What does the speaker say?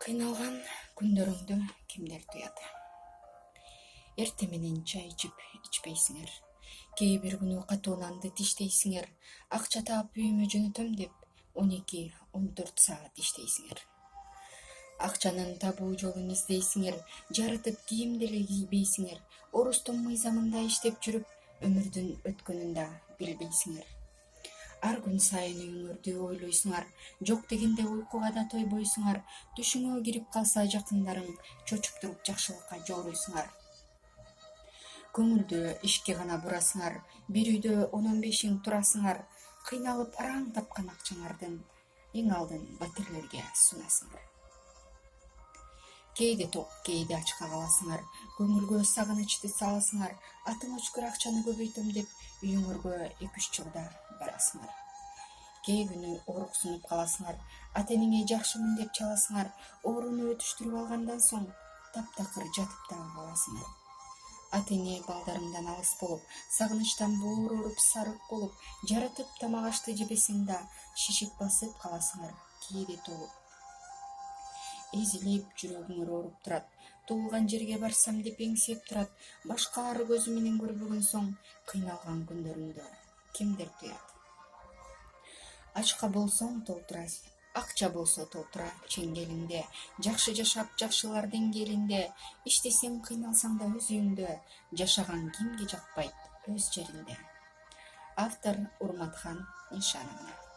Кыйналган күндөрүңдү кимдер туят? Эртең менен чай ичпейсиңер. Кээ бир күнү катуу нанды тиштейсиңер. Акча таап үйүмө жөнөтөм деп 12-14 саат иштейсиңер. Акчанын табуу жолун издейсиңер. Жарытып кийим деле кийбейсиңер. Орустун мыйзамында иштеп жүрүп, өмүрдүн өткөнүн да билбейсиңер. Ар күн сайын үйүңөрдү ойлойсуңар, жок дегенде уйкуга да тойбойсуңар, түшүңө кирип калса жакындарың чочуктуруп жакшылыкка жооруйсуңар. Көңүлдү ишке гана бурасыңар, бир үйдө 10-15 турасыңар, кыйналып араң тапкан акчаңардын эң алдын батирлерге сунасыңар. Кээде ток, кээде ачка каласыңар, көңүлгө сагынычты саласыңар, атың өчкүр акчаны көбөйтөм деп үйүңөргө 2-3 жылда барасыңар. Кээ күнү ооруксунуп каласыңар, ата-энеңе жакшымын деп чаласыңар, ооруну өтүштүрүп алгандан соң таптакыр жатып дагы каласыңар. Ата-эне балдарыңдан алыс болуп, сагынычтан боор ооруп, сарык болуп, жаратып тамак ашты жебесең да шишик басып каласыңар, кээде толуп. Эзилип, жүрөгүңөр ооруп турат, туулган жерге барсам деп эңсеп турат, башкалар көзү менен көрбөгөн соң кыйналган күндөрүңдү кимдер туят? Ачка болсоң толтура, акча болсо толтура чеңгелиңде, жакшы жашап жакшылардын келинде, иштесең кыйналсаң да өз үйүңдө, жашаган кимге жакпайт өз жеринде. Автор Урматхан Нишановна.